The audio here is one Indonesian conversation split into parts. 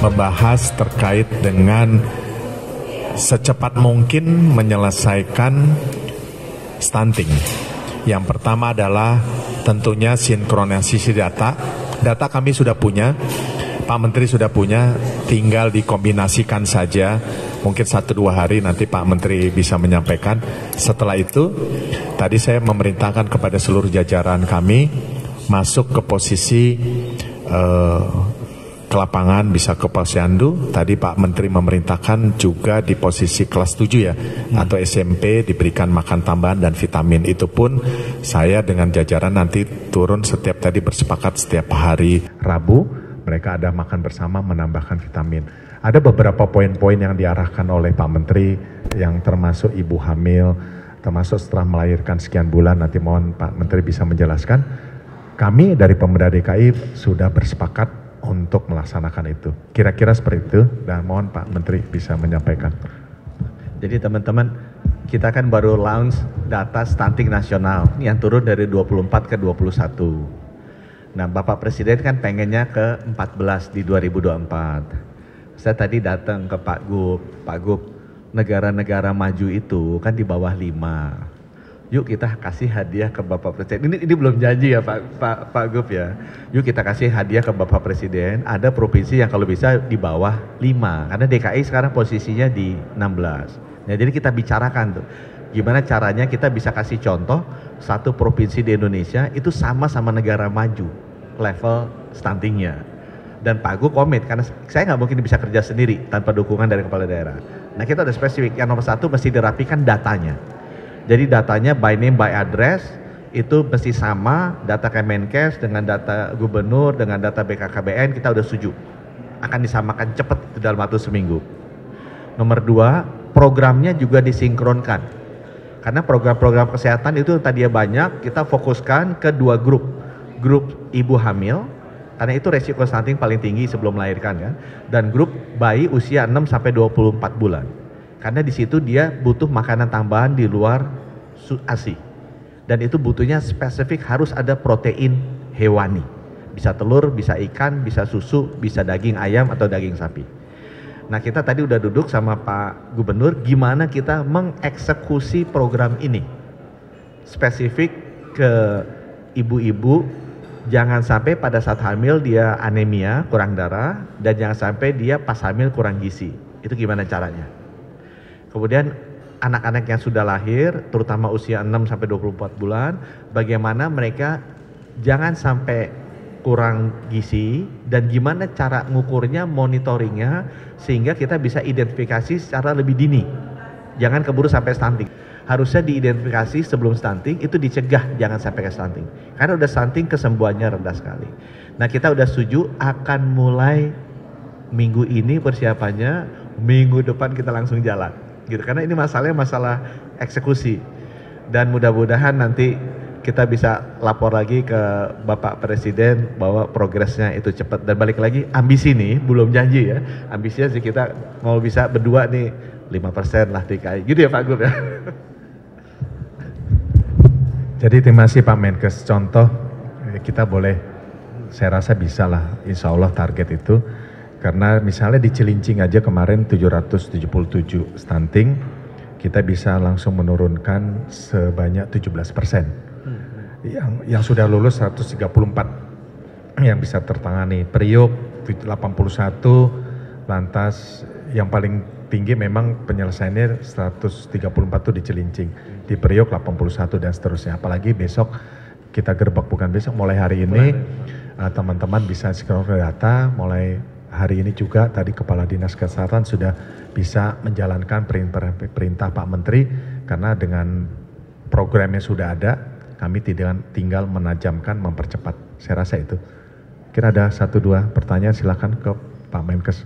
membahas terkait dengan secepat mungkin menyelesaikan stunting. Yang pertama adalah tentunya sinkronisasi data. Data kami sudah punya, Pak Menteri sudah punya, tinggal dikombinasikan saja. Mungkin 1-2 hari nanti Pak Menteri bisa menyampaikan. Setelah itu, tadi saya memerintahkan kepada seluruh jajaran kami masuk ke posisi ke lapangan, bisa ke posyandu. Tadi Pak Menteri memerintahkan juga di posisi kelas 7 ya, atau SMP diberikan makan tambahan dan vitamin. Itu pun saya dengan jajaran nanti turun setiap, tadi bersepakat setiap hari Rabu mereka ada makan bersama menambahkan vitamin. Ada beberapa poin-poin yang diarahkan oleh Pak Menteri yang termasuk ibu hamil, termasuk setelah melahirkan sekian bulan. Nanti mohon Pak Menteri bisa menjelaskan. Kami dari Pemerintah DKI sudah bersepakat untuk melaksanakan itu. Kira-kira seperti itu, dan mohon Pak Menteri bisa menyampaikan. Jadi teman-teman, kita kan baru launch data stunting nasional yang turun dari 24 ke 21. Nah, Bapak Presiden kan pengennya ke 14 di 2024. Saya tadi datang ke Pak Gub, negara-negara maju itu kan di bawah 5. Yuk kita kasih hadiah ke Bapak Presiden. Ini belum janji ya Pak Gub ya. Yuk kita kasih hadiah ke Bapak Presiden. Ada provinsi yang kalau bisa di bawah 5. Karena DKI sekarang posisinya di 16. Nah, jadi kita bicarakan tuh. Gimana caranya kita bisa kasih contoh satu provinsi di Indonesia itu sama negara maju level stuntingnya. Dan Pak Gub komit, karena saya nggak mungkin bisa kerja sendiri tanpa dukungan dari kepala daerah. Nah, kita ada spesifik. Yang nomor 1 mesti dirapikan datanya. Jadi datanya by name by address itu mesti sama, data Kemenkes dengan data gubernur dengan data BKKBN kita udah setuju. Akan disamakan cepat itu dalam waktu seminggu. Nomor 2, programnya juga disinkronkan. Karena program-program kesehatan itu tadinya banyak, kita fokuskan ke 2 grup. Grup ibu hamil, karena itu resiko stunting paling tinggi sebelum melahirkan kan. Dan grup bayi usia 6 sampai 24 bulan. Karena di situ dia butuh makanan tambahan di luar ASI. Dan itu butuhnya spesifik harus ada protein hewani. Bisa telur, bisa ikan, bisa susu, bisa daging ayam atau daging sapi. Nah, kita tadi udah duduk sama Pak Gubernur gimana kita mengeksekusi program ini. Spesifik ke ibu-ibu, jangan sampai pada saat hamil dia anemia, kurang darah, dan jangan sampai dia pas hamil kurang gizi. Itu gimana caranya? Kemudian anak-anak yang sudah lahir, terutama usia 6 sampai 24 bulan, bagaimana mereka jangan sampai kurang gizi dan gimana cara ngukurnya, monitoringnya, sehingga kita bisa identifikasi secara lebih dini. Jangan keburu sampai stunting. Harusnya diidentifikasi sebelum stunting, itu dicegah jangan sampai ke stunting. Karena udah stunting kesembuhannya rendah sekali. Nah, kita udah setuju akan mulai minggu ini persiapannya, minggu depan kita langsung jalan. Gitu, karena ini masalahnya masalah eksekusi, dan mudah-mudahan nanti kita bisa lapor lagi ke Bapak Presiden bahwa progresnya itu cepat. Dan balik lagi, ambisi nih belum janji ya, ambisinya sih kita mau bisa berdua nih 5% lah DKI, gitu ya Pak Gub ya. Jadi terima kasih Pak Menkes, contoh kita boleh, saya rasa bisa lah insya Allah target itu. Karena misalnya di Cilincing aja kemarin 777 stunting, kita bisa langsung menurunkan sebanyak 17%. Yang sudah lulus 134 yang bisa tertangani. Priok 81, lantas yang paling tinggi memang penyelesaiannya 134 itu di Cilincing. Di Priok 81 dan seterusnya. Apalagi besok kita gerbek, bukan besok, mulai hari ini teman-teman bisa scroll ke data, mulai hari ini juga tadi Kepala Dinas Kesehatan sudah bisa menjalankan perintah Pak Menteri, karena dengan programnya sudah ada, kami tinggal menajamkan, mempercepat. Saya rasa itu. Kira ada 1-2 pertanyaan, silakan ke Pak Menkes.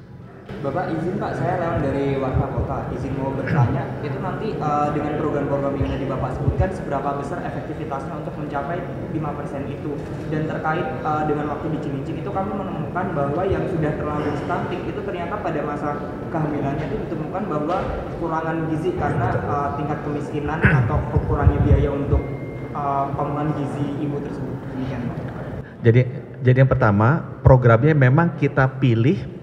Bapak izin Pak, saya Leon dari Warta Kota, izin mau bertanya, itu nanti dengan program-program yang tadi Bapak sebutkan, seberapa besar efektivitasnya untuk mencapai 5% itu? Dan terkait dengan waktu di Cilincing itu kami menemukan bahwa yang sudah terlanjur stunting itu ternyata pada masa kehamilannya itu ditemukan bahwa kekurangan gizi karena tingkat kemiskinan atau kekurangannya biaya untuk pemenuhan gizi ibu tersebut. Demikian Pak. Jadi yang pertama, programnya memang kita pilih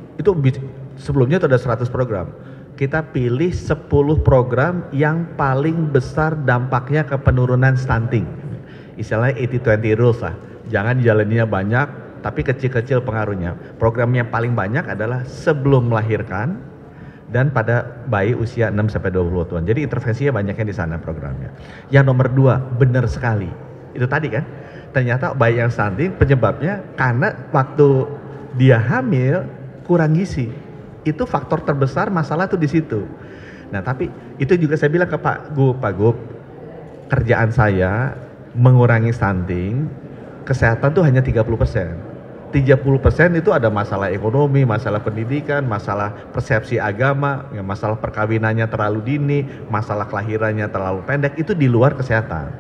sebelumnya itu ada 100 program. Kita pilih 10 program yang paling besar dampaknya ke penurunan stunting. Istilahnya 80-20 rules lah. Jangan jalaninya banyak, tapi kecil-kecil pengaruhnya. Program yang paling banyak adalah sebelum melahirkan dan pada bayi usia 6-20 tahun. Jadi intervensinya banyaknya di sana programnya. Yang nomor 2, benar sekali. Itu tadi kan, ternyata bayi yang stunting penyebabnya karena waktu dia hamil kurang gizi. Itu faktor terbesar masalah tuh di situ. Nah, tapi itu juga saya bilang ke Pak Gub, kerjaan saya mengurangi stunting, kesehatan tuh hanya 30%. 30% itu ada masalah ekonomi, masalah pendidikan, masalah persepsi agama, ya, masalah perkawinannya terlalu dini, masalah kelahirannya terlalu pendek, itu di luar kesehatan.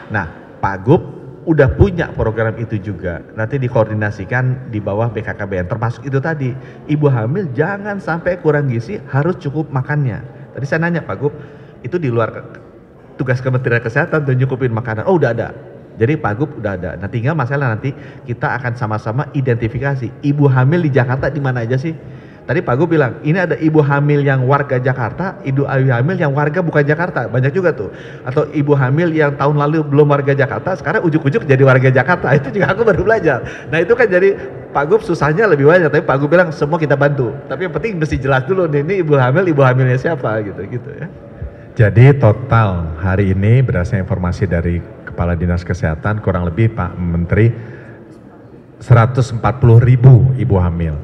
Nah, Pak Gub udah punya program itu juga, nanti dikoordinasikan di bawah BKKBN, termasuk itu tadi, ibu hamil jangan sampai kurang gizi, harus cukup makannya. Tadi saya nanya Pak Gub, itu di luar tugas Kementerian Kesehatan tuh nyukupin makanan. Oh udah ada, jadi Pak Gub udah ada. Nah tinggal masalah nanti kita akan sama-sama identifikasi, ibu hamil di Jakarta di mana aja sih. Tadi Pak Gub bilang, ini ada ibu hamil yang warga Jakarta, ibu hamil yang warga bukan Jakarta, banyak juga tuh. Atau ibu hamil yang tahun lalu belum warga Jakarta, sekarang ujuk-ujuk jadi warga Jakarta, itu juga aku baru belajar. Nah itu kan jadi Pak Gub susahnya lebih banyak, tapi Pak Gub bilang semua kita bantu. Tapi yang penting mesti jelas dulu nih, ini ibu hamilnya siapa gitu ya. Jadi total hari ini berdasarkan informasi dari Kepala Dinas Kesehatan kurang lebih Pak Menteri 140.000 ibu hamil.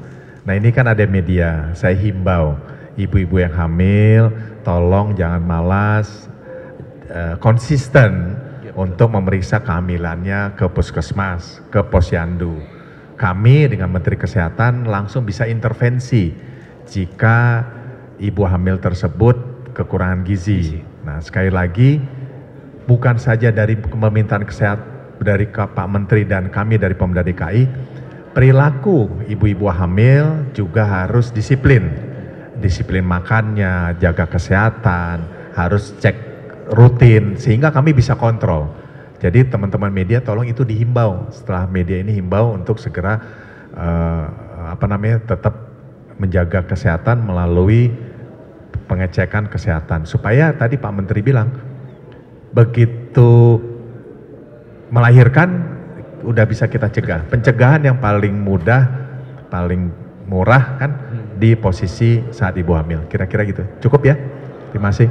Nah ini kan ada media, saya himbau ibu-ibu yang hamil, tolong jangan malas, konsisten untuk memeriksa kehamilannya ke puskesmas, ke posyandu. Kami dengan Menteri Kesehatan langsung bisa intervensi jika ibu hamil tersebut kekurangan gizi. Nah sekali lagi, bukan saja dari permintaan kesehatan dari Pak Menteri dan kami dari Pemda DKI, perilaku ibu-ibu hamil juga harus disiplin makannya, jaga kesehatan, harus cek rutin sehingga kami bisa kontrol. Jadi teman-teman media tolong itu dihimbau, setelah media ini himbau untuk segera tetap menjaga kesehatan melalui pengecekan kesehatan supaya tadi Pak Menteri bilang begitu melahirkan udah bisa kita cegah. Pencegahan yang paling mudah, paling murah kan di posisi saat ibu hamil. Kira-kira gitu. Cukup ya? Terima kasih.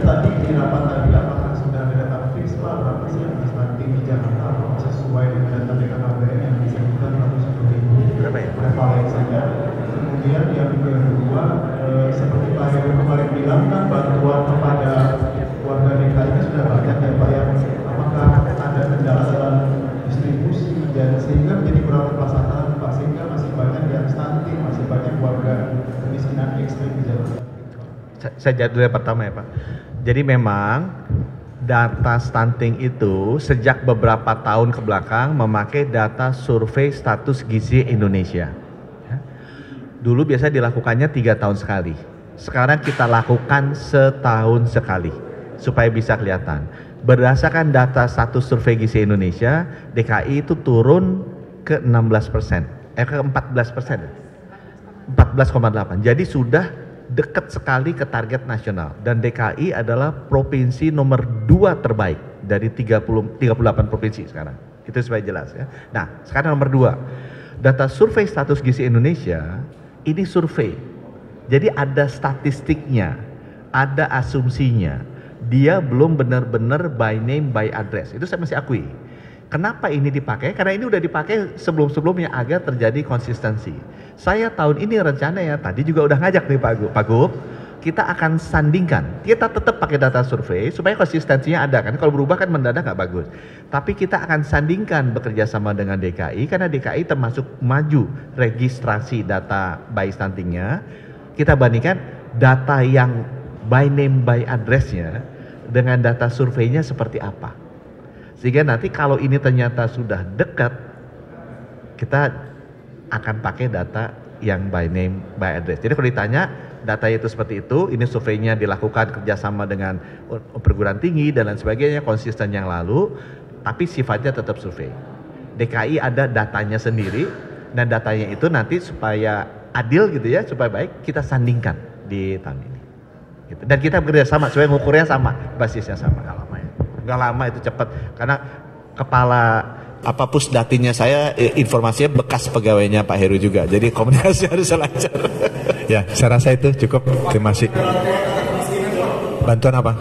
Tadi di rapat tadi apakah sudah ada data fix Pak berapa sih yang stunting di Jakarta apakah sesuai dengan data BKKBN yang disebutkan 110.000 berapa ya? prevalensinya. Kemudian yang kedua seperti Pak Heru kemarin bilang kan bantuan kepada warga DKI ini sudah banyak ya Pak, yang apakah ada kendala dalam distribusi dan sehingga menjadi kurang terpelaksana Pak, sehingga masih banyak yang stunting, masih banyak warga kemiskinan ekstrim di Jakarta. Saya jawab dulu yang pertama ya Pak. Jadi memang data stunting itu sejak beberapa tahun ke belakang memakai data survei status gizi Indonesia. Dulu biasa dilakukannya 3 tahun sekali. Sekarang kita lakukan setahun sekali supaya bisa kelihatan. Berdasarkan data status survei gizi Indonesia, DKI itu turun ke 16%, ke 14%, 14,8. Jadi sudah dekat sekali ke target nasional. Dan DKI adalah provinsi nomor 2 terbaik dari 38 provinsi sekarang. Itu supaya jelas ya. Nah, sekarang nomor 2. Data survei status gizi Indonesia ini survei. Jadi ada statistiknya, ada asumsinya. Dia belum benar-benar by name by address. Itu saya masih akui. Kenapa ini dipakai? Karena ini udah dipakai sebelum-sebelumnya agar terjadi konsistensi. Saya tahun ini rencana ya, tadi juga udah ngajak nih Pak Gub, kita akan sandingkan. Kita tetap pakai data survei supaya konsistensinya ada kan. Kalau berubah kan mendadak nggak bagus. Tapi kita akan sandingkan bekerja sama dengan DKI karena DKI termasuk maju registrasi data bayi stuntingnya. Kita bandingkan data yang by name by addressnya dengan data surveinya seperti apa. Sehingga nanti kalau ini ternyata sudah dekat, kita akan pakai data yang by name by address. Jadi kalau ditanya data itu seperti itu, ini surveinya dilakukan kerjasama dengan perguruan tinggi dan lain sebagainya, konsisten yang lalu, tapi sifatnya tetap survei. DKI ada datanya sendiri, dan datanya itu nanti supaya adil gitu ya, supaya baik, kita sandingkan di tahun ini. Gitu. Dan kita bekerja sama, supaya ngukurnya sama, basisnya sama. Nggak lama itu cepat, karena kepala apa pusdatinya saya informasinya bekas pegawainya Pak Heru juga, jadi komunikasi harus lancar. Ya, saya rasa itu cukup. Terima kasih. Bantuan apa?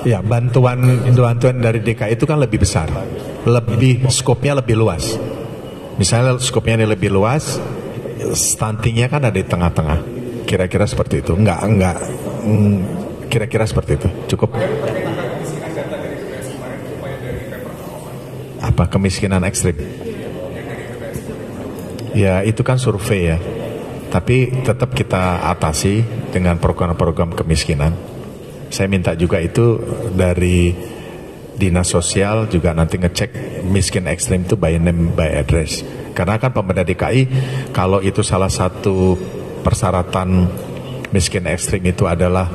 Ya, bantuan dari DKI itu kan lebih besar, lebih skopnya lebih luas. Misalnya skopnya ini lebih luas, stuntingnya kan ada di tengah-tengah. Kira-kira seperti itu. Enggak. Kira-kira seperti itu. Cukup. Apa kemiskinan ekstrim? Ya itu kan survei ya. Tapi tetap kita atasi dengan program-program kemiskinan. Saya minta juga itu dari Dinas Sosial juga nanti ngecek miskin ekstrim itu by name by address. Karena kan pemerintah DKI kalau itu salah satu persyaratan miskin ekstrim itu adalah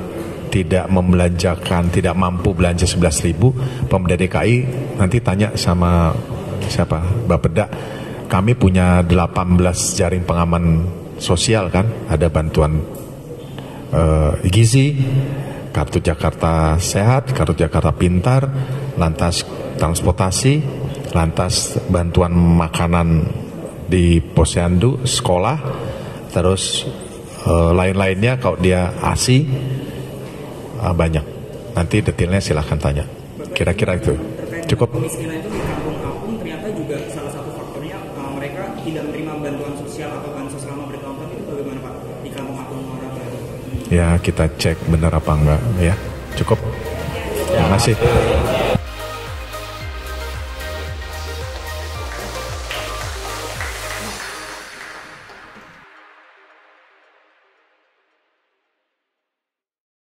tidak membelanjakan, tidak mampu belanja 11.000, pemerintah DKI nanti tanya sama siapa, Bapeda, kami punya 18 jaring pengaman sosial kan, ada bantuan gizi, kartu Jakarta Sehat, kartu Jakarta Pintar, lantas transportasi, lantas bantuan makanan di posyandu, sekolah, terus lain-lainnya kalau dia ASI banyak. Nanti detailnya silahkan tanya. Kira-kira itu cukup. Kemiskinan itu di kampung apung ternyata juga salah satu faktornya mereka tidak menerima bantuan sosial atau bansos selama bertahun-tahun. Itu bagaimana Pak di kampung apung Muara Baru? Ya kita cek benar apa enggak ya. Cukup. Terima kasih.